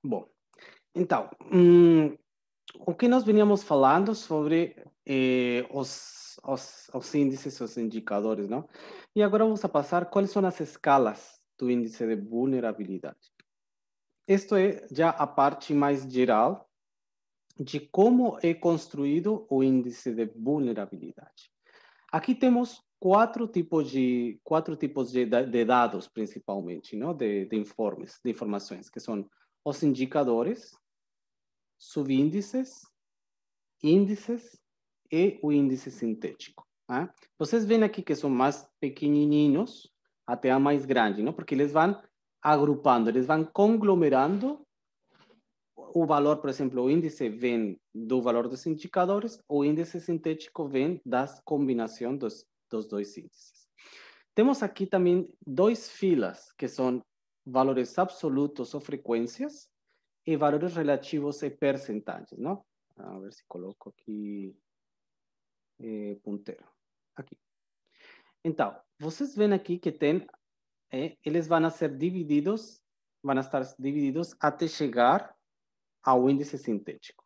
Bom, então, o que nós veníamos falando sobre os índices, os indicadores, não? E agora vamos a passar quais são as escalas do índice de vulnerabilidade. Isto é já a parte mais geral de como é construído o índice de vulnerabilidade. Aqui temos quatro tipos de dados, principalmente, não? De informes, de informações, que são os indicadores, subíndices, índices e o índice sintético. Tá? Vocês veem aqui que são mais pequenininhos até a mais grande, não? Porque eles vão agrupando, eles vão conglomerando o valor, por exemplo, o índice vem do valor dos indicadores, o índice sintético vem da combinação dos dois índices. Temos aqui também dois filas, que são valores absolutos ou frequências, e valores relativos e percentagens, não? A ver se coloco aqui ponteiro. Aqui. Então, vocês veem aqui que tem, eles vão estar divididos até chegar ao índice sintético,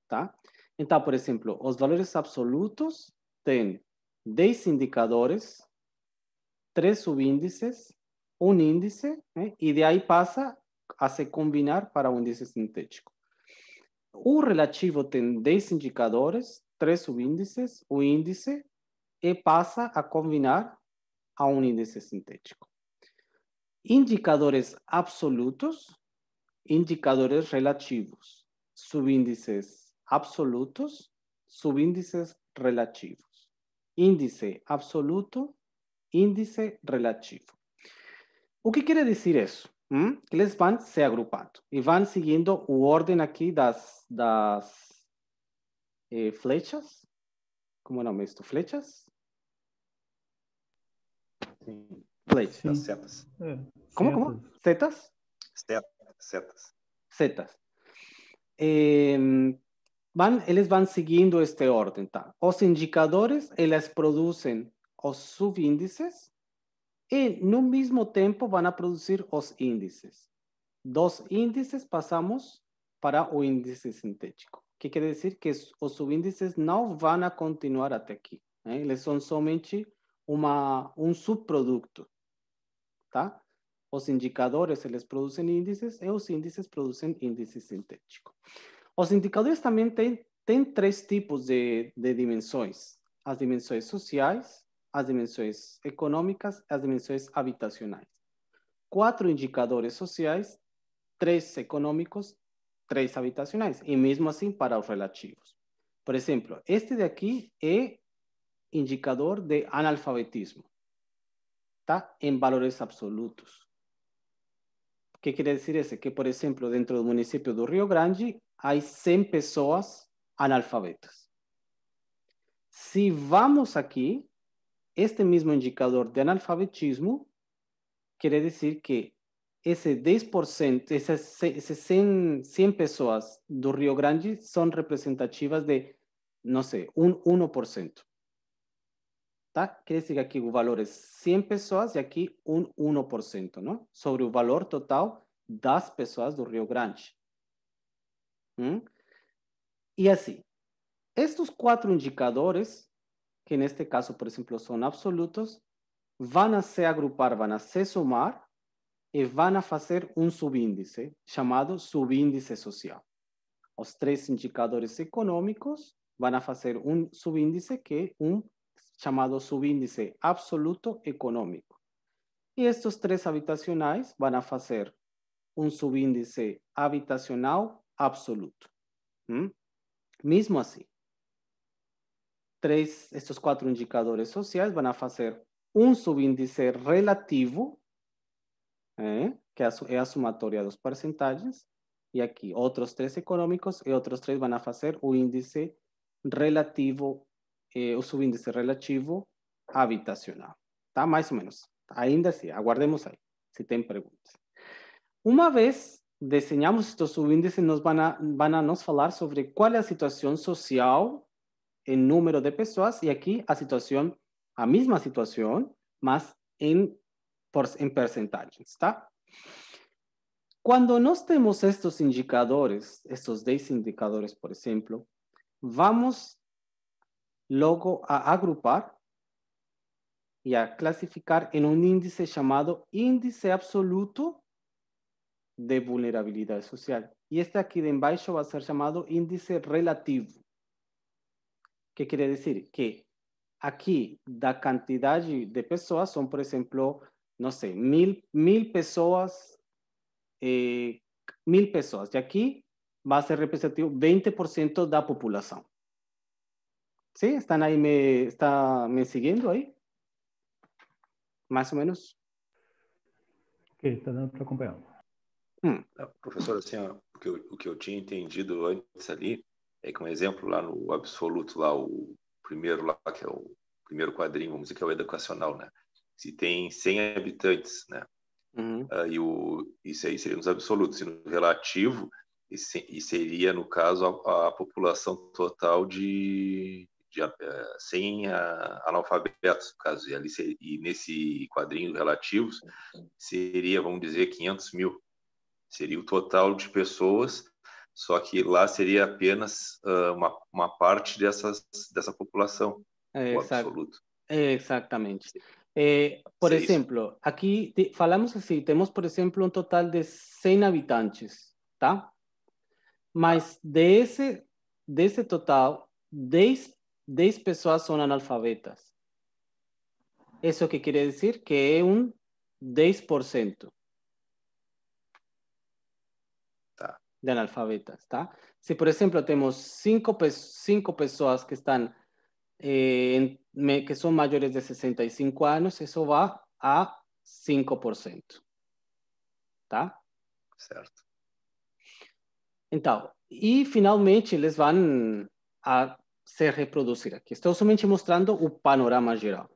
tá? Então, por exemplo, os valores absolutos têm 10 indicadores, 3 subíndices, um índice, e de aí passa a se combinar para um índice sintético. O relativo tem 10 indicadores, 3 subíndices, o índice, e passa a combinar a um índice sintético. Indicadores absolutos, indicadores relativos, subíndices absolutos, subíndices relativos. Índice absoluto, índice relativo. O que quer dizer isso? Que eles vão se agrupando e vão seguindo o ordem aqui das flechas. Como é o nome disso? Flechas? Sim. Flechas. Das setas. Como? Setas? Setas. Setas. Eles vão seguindo este ordem, tá? Os indicadores, eles produzem os subíndices e, no mesmo tempo, vão a produzir os índices. Dos índices passamos para o índice sintético. O que quer dizer que os subíndices não vão a continuar até aqui. Eles são somente um subproduto, tá? Os indicadores, eles produzem índices e os índices produzem índice sintético. Os indicadores também têm três tipos de dimensões. As dimensões sociais, as dimensões econômicas, as dimensões habitacionais. 4 indicadores sociais, 3 econômicos, 3 habitacionais. E mesmo assim para os relativos. Por exemplo, este de aqui é indicador de analfabetismo. Tá? Em valores absolutos. O que quer dizer isso? Que, por exemplo, dentro do município do Rio Grande, há 100 pessoas analfabetas. Se vamos aqui, este mesmo indicador de analfabetismo quer dizer que esse 10%, essas 100 pessoas do Rio Grande são representativas de, não sei, 1%. Tá? Quer dizer que aqui o valor é 100 pessoas e aqui 1%, não? Sobre o valor total das pessoas do Rio Grande. E assim, estes 4 indicadores, que neste caso, por exemplo, são absolutos, vão a se agrupar, vão a se somar e vão a fazer um subíndice, chamado subíndice social. Os 3 indicadores econômicos vão a fazer um subíndice que é chamado subíndice absoluto econômico. E estes 3 habitacionais vão a fazer um subíndice habitacional absoluto. Mesmo assim, estes 4 indicadores sociais vão a fazer um subíndice relativo, que é a somatória dos percentagens, e aqui outros 3 econômicos e outros 3 vão a fazer o índice relativo, o subíndice relativo habitacional. Tá? Mais ou menos. Ainda assim, aguardemos aí, se tem perguntas. Uma vez desenhamos estes subíndices, vão a nos falar sobre qual é a situação social em número de pessoas, e aqui a mesma situação, mas em percentagens, tá? Cuando nós temos estos indicadores, estos 10 indicadores, por ejemplo, vamos luego a agrupar y a clasificar en un índice llamado índice absoluto de vulnerabilidad social. Y este aquí de embaixo va a ser llamado índice relativo. ¿Qué quiere decir? Que aquí la cantidad de personas son, por ejemplo, no sé, mil personas, 1000 personas. Y aquí va a ser representativo 20% de la población. ¿Sí? ¿Están ahí? ¿Me siguiendo ahí? Más o menos. Ok, está dando para acompanhar. Professor, assim, ó, o que eu tinha entendido antes ali é que um exemplo lá no absoluto, lá o primeiro lá, que é o primeiro quadrinho, vamos dizer que é o educacional, né? Se tem 100 habitantes, né? Isso aí seria nos absolutos. E no relativo, e seria, no caso, a população total de 100 analfabetos, no caso. E nesse quadrinho relativos, seria, vamos dizer, 500 mil. Seria o total de pessoas, só que lá seria apenas uma parte dessa população, o absoluto. Exactamente. Por Seria isso? exemplo, aqui falamos assim, temos, por exemplo, um total de 100 habitantes, tá? Mas desse total, 10 pessoas são analfabetas. Isso que quer dizer que é um 10%. De analfabetas, tá? Se, por exemplo, temos cinco pessoas que estão que são maiores de 65 anos, isso vai a 5%, tá? Certo. Então, e finalmente eles vão a se reproduzir aqui. Estou somente mostrando o panorama geral.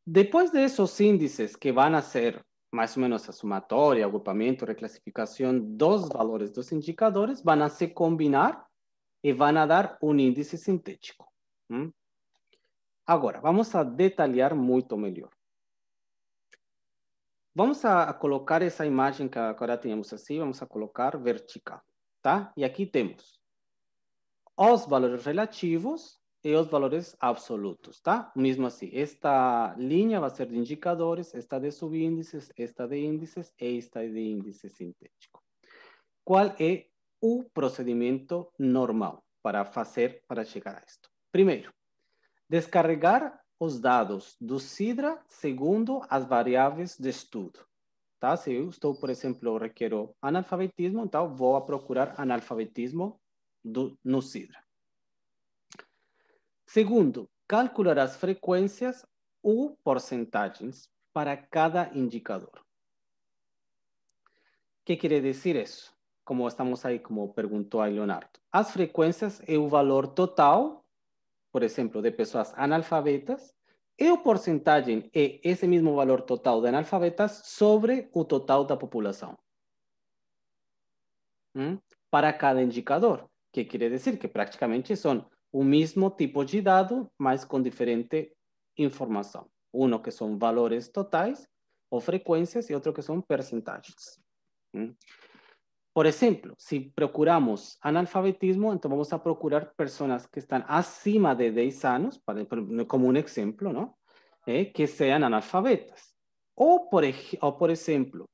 Depois desses índices que vão a ser mais ou menos a somatória, agrupamento, reclassificação dos valores dos indicadores, vão a se combinar e vão a dar um índice sintético. Agora, vamos a detalhar muito melhor. Vamos a colocar essa imagem que agora temos assim, vamos a colocar vertical, tá? E aqui temos os valores relativos e os valores absolutos, tá? Mesmo assim, esta linha vai ser de indicadores, esta de subíndices, esta de índices e esta de índice sintético. Qual é o procedimento normal para chegar a isto? Primeiro, descarregar os dados do Sidra segundo as variáveis de estudo. Tá? Se eu estou, por exemplo, requero analfabetismo, então vou procurar analfabetismo no Sidra. Segundo, calcular as frequências ou porcentagens para cada indicador. O que quer dizer isso? Como estamos aí, como perguntou a Leonardo. As frequências é o valor total, por exemplo, de pessoas analfabetas, e o porcentagem é esse mesmo valor total de analfabetas sobre o total da população. Para cada indicador, que quer dizer que praticamente são o mesmo tipo de dado, mas com diferente informação. Um que são valores totais ou frequências e outro que são percentagens. Por exemplo, se procuramos analfabetismo, então vamos a procurar pessoas que estão acima de 10 anos, como um exemplo, ¿no? Que sejam analfabetas. Ou, por exemplo,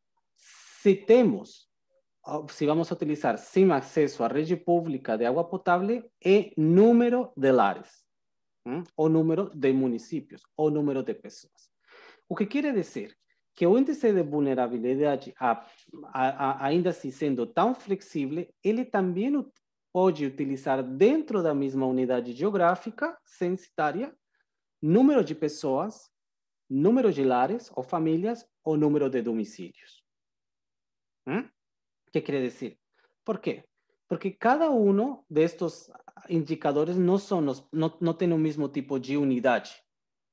se vamos a utilizar sem acesso à rede pública de água potável, é número de lares, ou número de municípios, ou número de pessoas. O que quer dizer que o índice de vulnerabilidade, ainda assim sendo tão flexível, ele também pode utilizar dentro da mesma unidade geográfica censitária número de pessoas, número de lares ou famílias ou número de domicílios. ¿Qué quiere decir? ¿Por qué? Porque cada uno de estos indicadores no tiene un mismo tipo de unidad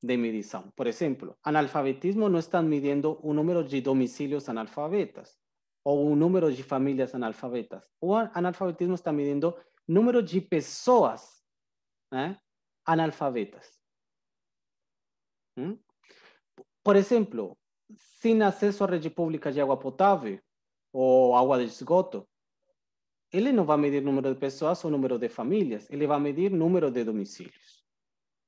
de medición. Por ejemplo, analfabetismo no están midiendo un número de domicilios analfabetas o un número de familias analfabetas. O analfabetismo está midiendo número de personas analfabetas. Por ejemplo, sem acesso à rede pública de água potável ou água de esgoto, ele não vai medir número de pessoas ou número de famílias, ele vai medir número de domicílios.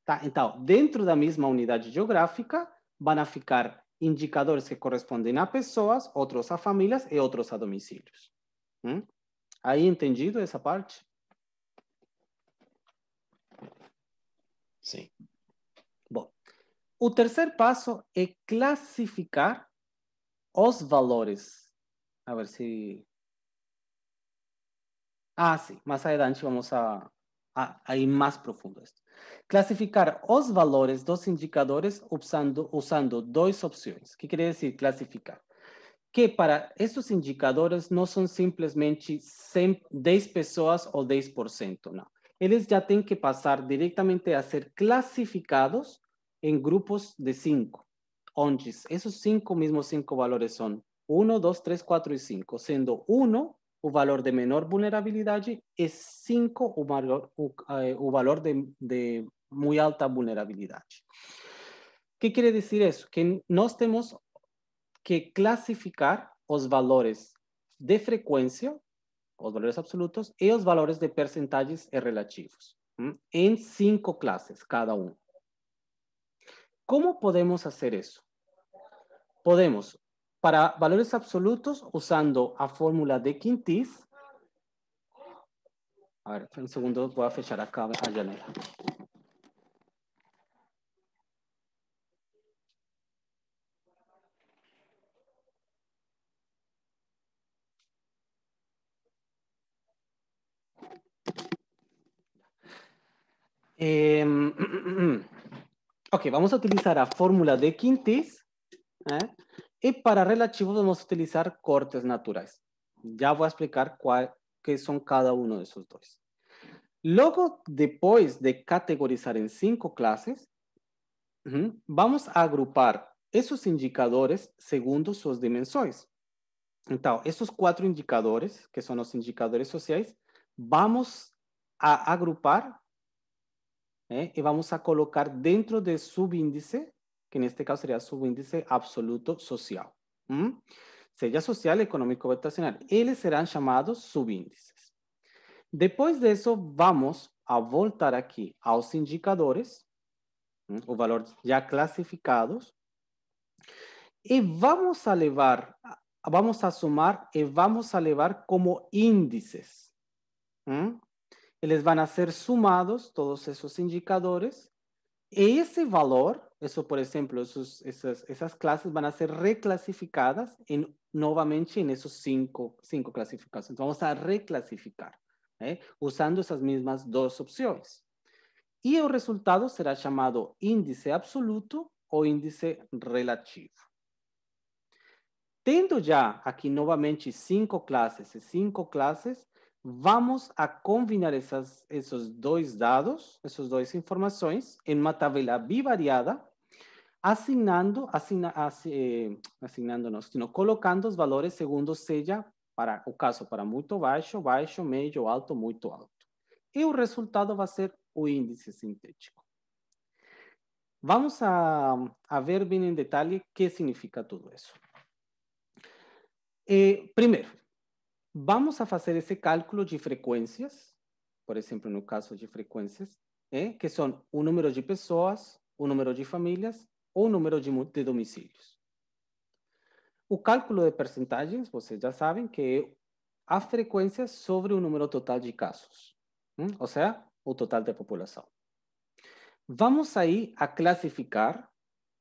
Tá? Então, dentro da mesma unidade geográfica, vão ficar indicadores que correspondem a pessoas, outros a famílias e outros a domicílios. Aí entendido essa parte? Sim. Bom, o terceiro passo é classificar os valores. A ver se... sim, mais adiante vamos a ir mais profundo. Classificar os valores dos indicadores usando duas opções. O que quer dizer classificar? Que para esses indicadores não são simplesmente 10 pessoas ou 10%, não. Eles já têm que passar diretamente a ser classificados em grupos de 5, onde esses mesmos 5 valores são 1, 2, 3, 4 e 5, sendo 1 o valor de menor vulnerabilidade e 5 o valor de muito alta vulnerabilidade. O que quer dizer isso? Que nós temos que classificar os valores de frequência, os valores absolutos, e os valores de percentagens e relativos, em 5 classes cada um. Como podemos fazer isso? Podemos, para valores absolutos, usando a fórmula de Quintis. A ver, un segundo, voy a fechar acá a janela. Ok, vamos a utilizar a fórmula de Quintis. Y para relativos vamos a utilizar cortes naturales. Ya voy a explicar qué son cada uno de esos dos. Luego, después de categorizar en 5 clases, vamos a agrupar esos indicadores segundo sus dimensiones. Entonces, esos 4 indicadores, que son los indicadores sociales, vamos a agrupar y vamos a colocar dentro de subíndice, que en este caso sería subíndice absoluto social. Seja social, económico, habitacional. Eles serán llamados subíndices. Después de eso, vamos a voltar aquí a los indicadores, o valor ya clasificados, y vamos a sumar y vamos a levar como índices. Eles van a ser sumados, todos esos indicadores, y ese valor, eso por ejemplo, esas clases van a ser reclasificadas nuevamente en esos cinco clasificaciones. Entonces, vamos a reclasificar, usando esas mismas dos opciones. Y el resultado será llamado índice absoluto o índice relativo. Tendo ya aquí nuevamente 5 clases y 5 clases, vamos a combinar esos dos dados, esas dos informaciones, en una tabla bivariada, colocando los valores segundo seja para o caso para muito baixo, baixo, medio, alto, muito alto. Y el resultado va a ser o índice sintético. Vamos a ver bien en detalle qué significa todo eso. Primeiro, vamos a fazer esse cálculo de frequências, por exemplo, no caso de frequências, que são o número de pessoas, o número de famílias ou o número de domicílios. O cálculo de percentagens, vocês já sabem que é a frequência sobre o número total de casos, ou seja, o total da população. Vamos aí a classificar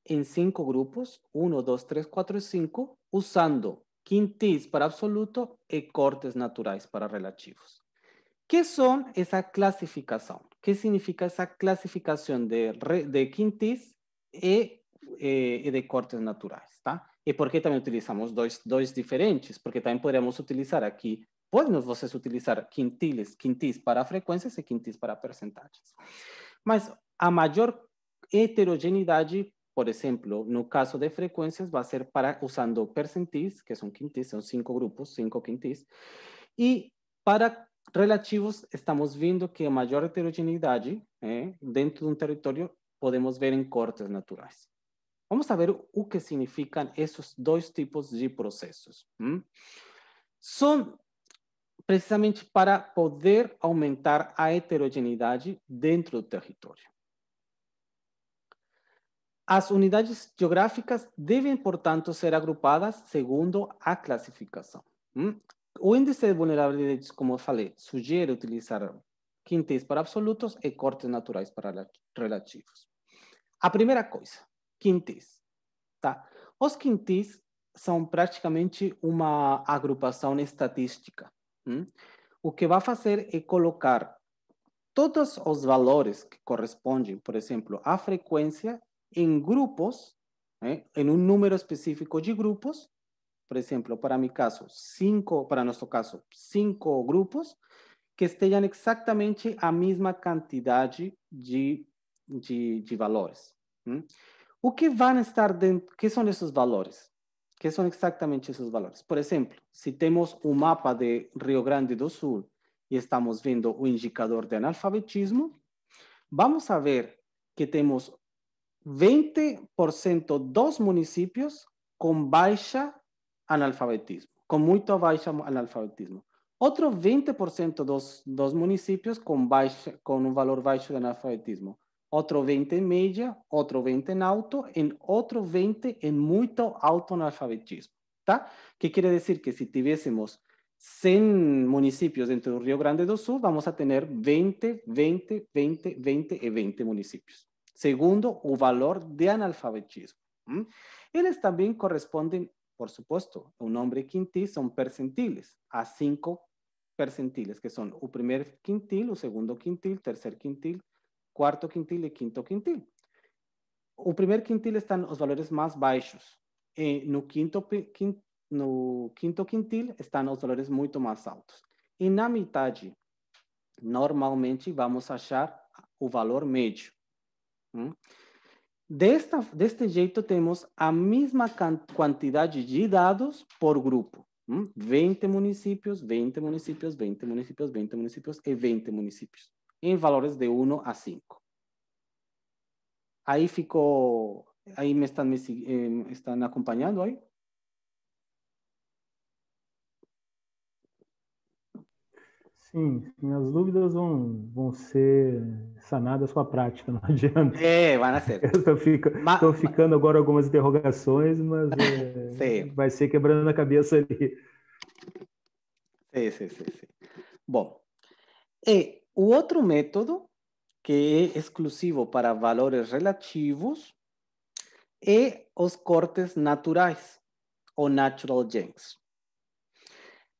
em 5 grupos, 1, 2, 3, 4 e 5, usando Quintis para absoluto y cortes naturales para relativos. ¿Qué son esa clasificación? ¿Qué significa esa clasificación de Quintis y de cortes naturales? ¿tá? ¿Y por qué también utilizamos dos diferentes? Porque también podríamos utilizar aquí, podemos vocês utilizar Quintis para frecuencias y Quintis para percentajes. Mas a mayor heterogeneidade, por exemplo, no caso de frequências, vai ser usando percentis, que são quintis, são 5 grupos, 5 quintis. E para relativos, estamos vendo que a maior heterogeneidade dentro de um território podemos ver em cortes naturais. Vamos a ver o que significam esses dois tipos de processos. São precisamente para poder aumentar a heterogeneidade dentro do território. As unidades geográficas devem, portanto, ser agrupadas segundo a classificação. O índice de vulnerabilidade, como eu falei, sugere utilizar quintis para absolutos e cortes naturais para relativos. A primeira coisa, quintis. Tá? Os quintis são praticamente uma agrupação estatística. O que vai fazer é colocar todos os valores que correspondem, por exemplo, à frequência em grupos, em um número específico de grupos. Por exemplo, para mi caso, para nosso caso, 5 grupos que estejam exatamente a mesma quantidade de valores. O que vão estar dentro? Que são esses valores? Que são exatamente esses valores? Por exemplo, se temos um mapa de Rio Grande do Sul e estamos vendo o indicador de analfabetismo, vamos a ver que temos 20% dos municípios com baixa analfabetismo, com muito baixo analfabetismo. Outro 20% dos municípios com um valor baixo de analfabetismo. Outro 20 em média, outro 20 em alto, e outro 20 em muito alto analfabetismo. Tá? Que quer dizer que se tivéssemos 100 municípios dentro do Rio Grande do Sul, vamos a ter 20, 20, 20, 20 e 20 municípios, segundo o valor de analfabetismo. Eles também correspondem, por supuesto, o nombre quintil são percentiles, a 5 percentiles, que são o primeiro quintil, o segundo quintil, terceiro quintil, quarto quintil e quinto quintil. O primeiro quintil estão os valores mais baixos, e no quinto quintil estão os valores muito mais altos. E na metade, normalmente, vamos achar o valor médio. Deste jeito, temos a mesma quantidade de dados por grupo. 20 municípios, 20 municípios, 20 municípios, 20 municípios e 20 municípios, em valores de 1 a 5. Aí ficou... Aí estão acompanhando aí? Sim, as dúvidas vão ser sanadas com a prática, não adianta. Van a ser. Estou ficando agora algumas interrogações, mas vai ser quebrando a cabeça ali. Sim. Bom, e o outro método, que é exclusivo para valores relativos, é os cortes naturais, ou natural gens.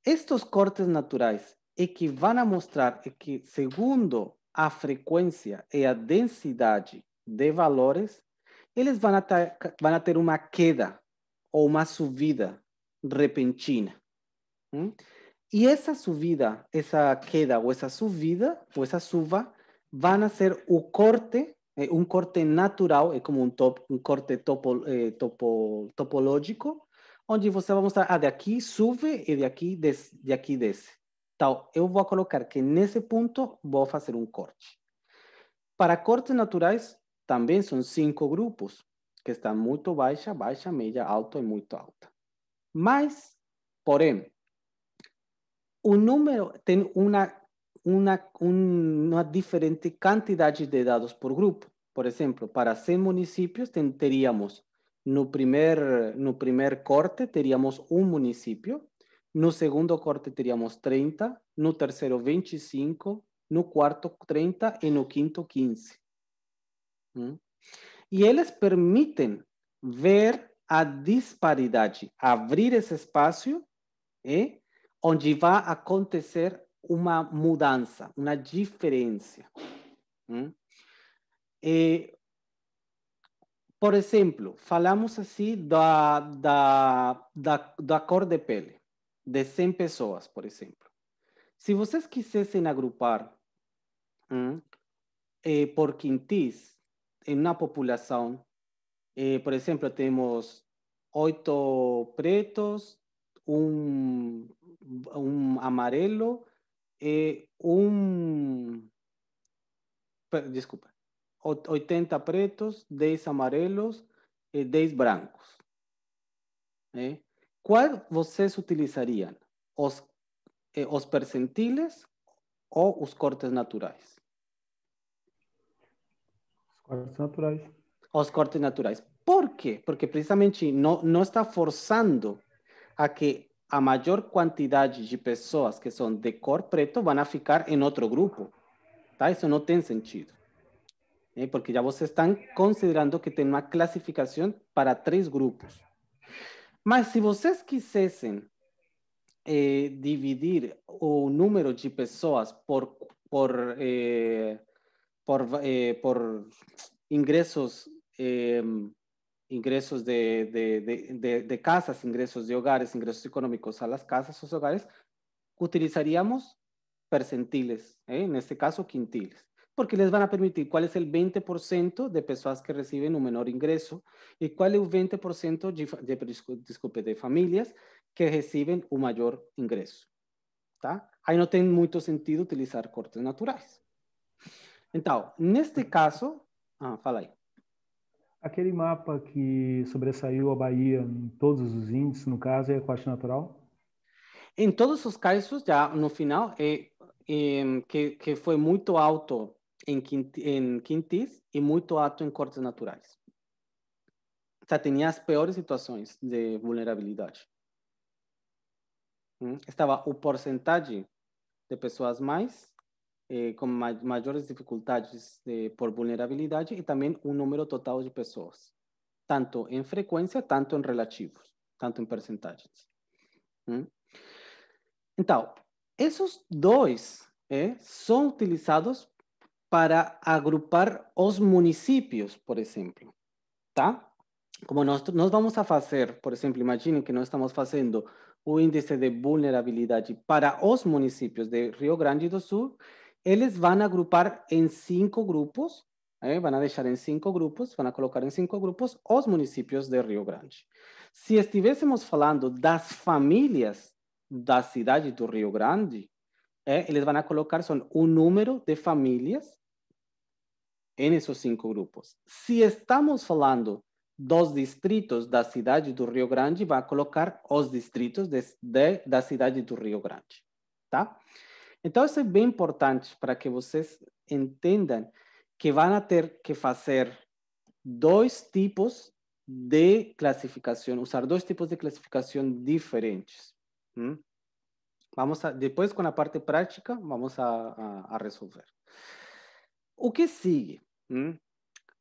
Estes cortes naturais é que vão mostrar que, segundo a frequência e a densidade de valores, eles vão ter uma queda ou uma subida repentina. E essa subida, essa queda ou essa subida, ou essa suba, vão ser o corte, um corte natural, é como um corte topológico, onde você vai mostrar, de aqui sube e de aqui desce. Então, eu vou colocar que nesse ponto vou fazer um corte. Para cortes naturais, também são 5 grupos, que estão muito baixa, baixa, média, alta e muito alta. Mas, porém, o número tem uma diferente quantidade de dados por grupo. Por exemplo, para 100 municípios, teríamos no primeiro corte, teríamos um município, no segundo corte teríamos 30, no terceiro 25, no quarto 30 e no quinto 15. E eles permitem ver a disparidade, abrir esse espaço, onde vai acontecer uma mudança, uma diferença. Por exemplo, falamos assim da cor de pele, de 100 pessoas, por exemplo. Se vocês quisessem agrupar por quintis em uma população, por exemplo, temos 8 pretos, um amarelo e desculpa, 80 pretos, 10 amarelos 10 brancos. Qual vocês utilizariam? Os percentiles ou os cortes naturais? Os cortes naturais. Os cortes naturais. Por quê? Porque precisamente não está forçando a que a maior quantidade de pessoas que são de cor preto vão ficar em outro grupo. Tá? Isso não tem sentido. Porque já vocês estão considerando que tem uma classificação para 3 grupos. Mas se vocês quisessem dividir o número de pessoas por ingressos, ingressos de casas, ingressos de hogares, ingressos económicos a las casas, los hogares, utilizaríamos percentiles, neste caso quintiles, porque les van a permitir cuál es el 20% de personas que reciben un menor ingreso y cuál es el 20% de familias que reciben un mayor ingreso. Tá? Aí não tem muito sentido utilizar cortes naturais. Então, neste caso... fala aí. Aquele mapa que sobressaiu a Bahia em todos os índices, no caso, é corte natural? Em todos os casos, já no final, que foi muito alto em quintis e muito alto em cortes naturais. O sea, tinha as piores situações de vulnerabilidade. Estava o porcentagem de pessoas com maiores dificuldades por vulnerabilidade e também o número total de pessoas, tanto em frequência, tanto em relativos, tanto em percentagens. Então, esses dois são utilizados para agrupar os municípios, por exemplo, tá? Como nós vamos a fazer, por exemplo, imaginem que nós estamos fazendo o índice de vulnerabilidade para os municípios de Rio Grande do Sul, eles vão agrupar em 5 grupos, vão deixar em 5 grupos, vão colocar em 5 grupos os municípios de Rio Grande. Se estivéssemos falando das famílias da cidade do Rio Grande, eles vão colocar um número de famílias em esses 5 grupos. Se estamos falando dos distritos da cidade do Rio Grande, vai colocar os distritos da cidade do Rio Grande, tá? Então, isso é bem importante para que vocês entendam que vão ter que fazer 2 tipos de classificação, usar 2 tipos de classificação diferentes. Depois, com a parte prática, vamos a resolver. O que sigue?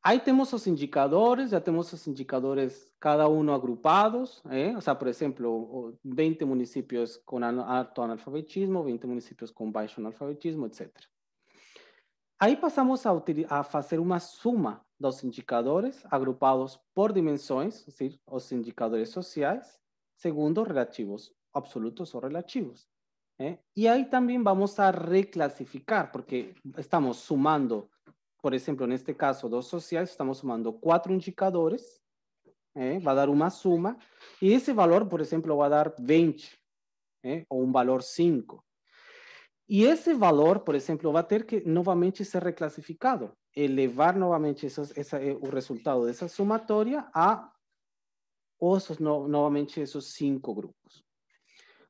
Aí temos os indicadores, já temos os indicadores cada um agrupados, ou seja, por exemplo, 20 municípios com alto analfabetismo, 20 municípios com baixo analfabetismo, etc. Aí passamos a fazer uma soma dos indicadores agrupados por dimensões, ou seja, os indicadores sociais, segundo relativos, absolutos ou relativos. E aí também vamos a reclassificar, porque estamos sumando. Por exemplo, neste caso dos sociais, estamos sumando 4 indicadores, vai dar uma suma, e esse valor, por exemplo, vai dar 20, ou um valor 5. E esse valor, por exemplo, vai ter que novamente ser reclassificado, elevar novamente o resultado dessa somatória a novamente esses 5 grupos.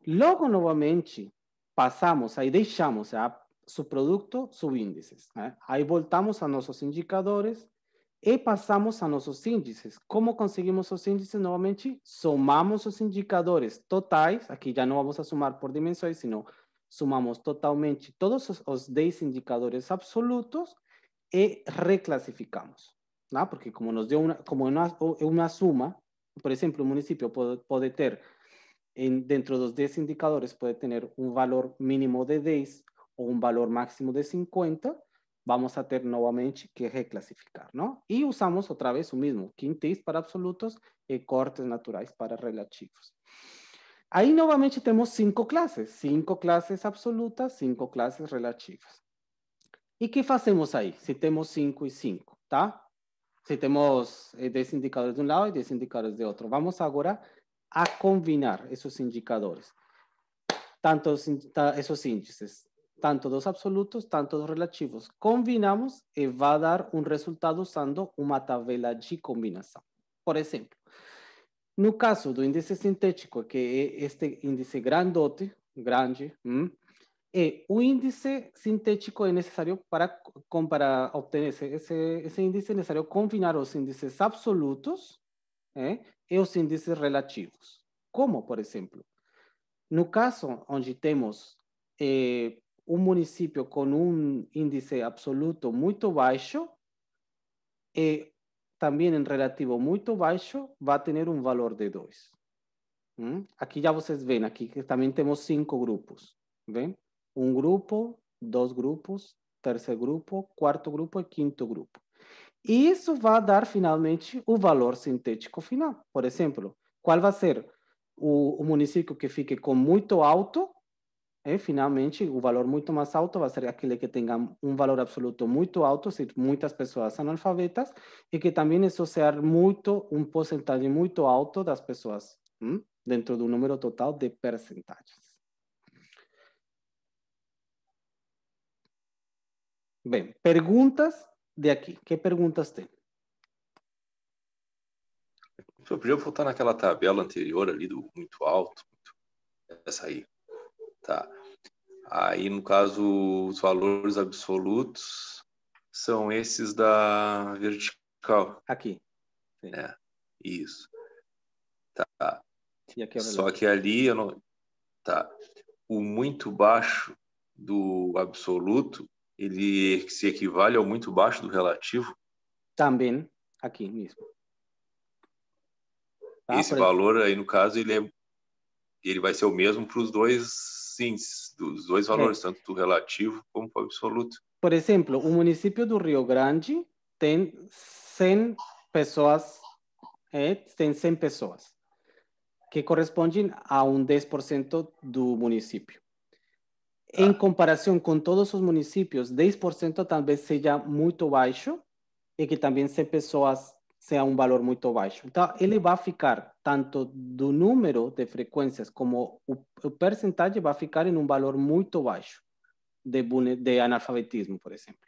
Logo, novamente, passamos, aí deixamos subproducto, subíndices. Aí voltamos a nossos indicadores e passamos a nossos índices. Como conseguimos os índices? Novamente, somamos os indicadores totais, aqui já não vamos a somar por dimensões, sino sumamos totalmente todos os 10 indicadores absolutos e reclassificamos. Porque como nos deu uma suma, por exemplo, o município pode ter, dentro dos 10 indicadores, pode ter um valor mínimo de 10, o un valor máximo de 50, vamos a tener nuevamente que reclasificar, ¿no? Y usamos otra vez lo mismo, quintis para absolutos y cortes naturales para relativos. Ahí nuevamente tenemos 5 clases absolutas, 5 clases relativas. ¿Y qué hacemos ahí? Si tenemos 5 y 5, ¿tá? Si tenemos 10 indicadores de un lado y 10 indicadores de otro. Vamos ahora a combinar esos indicadores, tanto esos índices, tanto dos absolutos, tanto dos relativos. Combinamos y va a dar un resultado usando una tabla de combinación. Por exemplo, no caso do índice sintético, que é este índice grande, o índice sintético é necessário para obter esse índice, é necessário combinar os índices absolutos e os índices relativos. Como, por exemplo, no caso onde temos um município com um índice absoluto muito baixo, também em relativo muito baixo, vai ter um valor de 2. Aqui já vocês veem aqui que também temos 5 grupos. Vem? Um grupo, 2 grupos, terceiro grupo, quarto grupo e quinto grupo. E isso vai dar finalmente o valor sintético final. Por exemplo, qual vai ser o município que fique com muito alto? Finalmente, o valor muito mais alto vai ser aquele que tenha um valor absoluto muito alto, se muitas pessoas analfabetas, e que também associar muito, um porcentagem muito alto das pessoas dentro do número total de percentagens. Bem, perguntas de aqui. Que perguntas tem? Eu podia voltar naquela tabela anterior ali do muito alto, essa aí. Tá. Aí, no caso, os valores absolutos são esses da vertical. Aqui. Sim. Isso. Tá. E aqui é o Só que ali eu não. Tá. O muito baixo do absoluto, ele se equivale ao muito baixo do relativo? Também, aqui mesmo. Tá? Esse valor aí, no caso, ele vai ser o mesmo para os dois índices, dos dois valores, tanto do relativo como do absoluto. Por exemplo, o município do Rio Grande tem 100 pessoas, tem 100 pessoas, que correspondem a 10% do município. Em comparação com todos os municípios, 10% talvez seja muito baixo e que também 100 pessoas seja um valor muito baixo. Então, ele vai ficar, tanto do número de frequências como o percentagem vai ficar em um valor muito baixo de analfabetismo, por exemplo.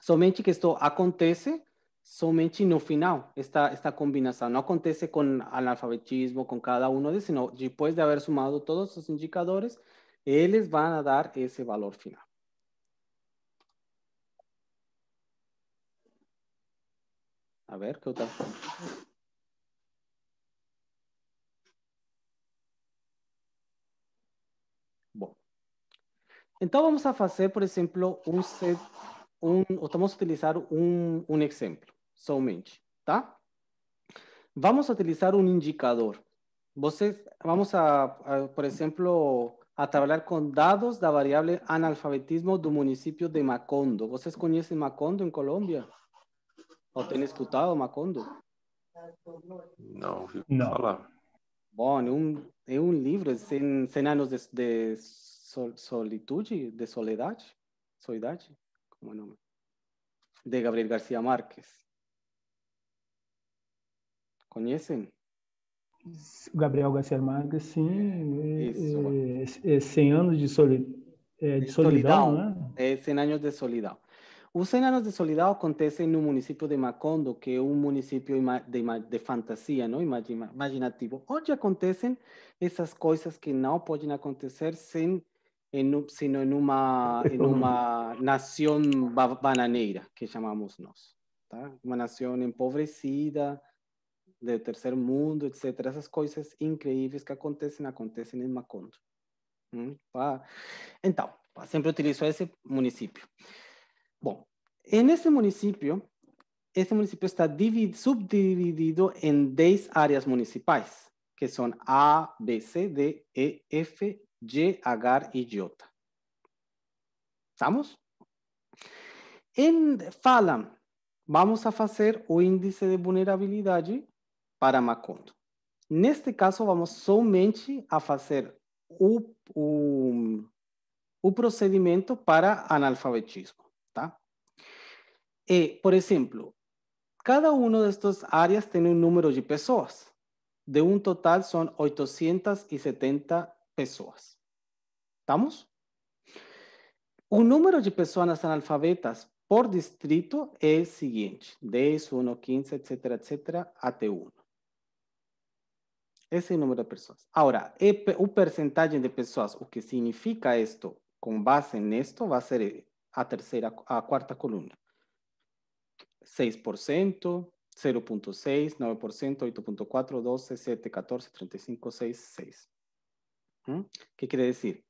Somente que isto acontece somente no final, esta combinação. Não acontece com analfabetismo, com cada um deles, sino depois de haver sumado todos os indicadores, eles vão dar esse valor final. A ver, que outra coisa. Bom. Então, vamos a fazer, por exemplo, vamos utilizar um exemplo, somente, tá? Vamos a utilizar um indicador. Vamos por exemplo, a trabalhar com dados da variável analfabetismo do município de Macondo. Vocês conhecem Macondo em Colômbia? Ou têm escutado Macondo? Não, ouvi falar. Bom, é um livro, 100 anos de solitude, de soledade, como é o nome? De Gabriel García Márquez. Conhecem? Gabriel García Márquez, sim. Isso. 100 anos de solidão, não é? 100 anos de solidão. Os 100 anos de solidão acontecem no município de Macondo, que é um município de fantasia, não? Imaginativo, onde acontecem essas coisas que não podem acontecer sino em uma nação bananeira, que chamamos nós. Tá? Uma nação empobrecida, do terceiro mundo, etc. Essas coisas incríveis que acontecem em Macondo. Então, sempre utilizo esse município. Bom, esse município está subdividido em 10 áreas municipais, que são A, B, C, D, E, F, G, H e J. ¿Estamos? Vamos a fazer o índice de vulnerabilidade para Macondo. Neste caso, vamos somente a fazer o procedimento para analfabetismo, tá? Por exemplo, cada uma destas áreas tem um número de pessoas. De um total, são 870 pessoas. ¿Estamos? O número de pessoas analfabetas por distrito é o seguinte: 10, 1, 15, etc., até 1. Esse é o número de pessoas. Agora, o percentagem de pessoas, o que significa isto, com base nisto, vai ser a quarta coluna. 6%, 0,6%, 9%, 8,4%, 12%, 7%, 14%, 35%, 6%, 6%. ¿Qué quiere decir?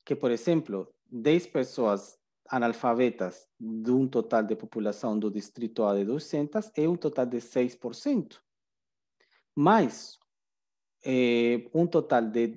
Que, por exemplo, 10 pessoas analfabetas de um total de população do distrito A de 200 é um total de 6%. Mais um total de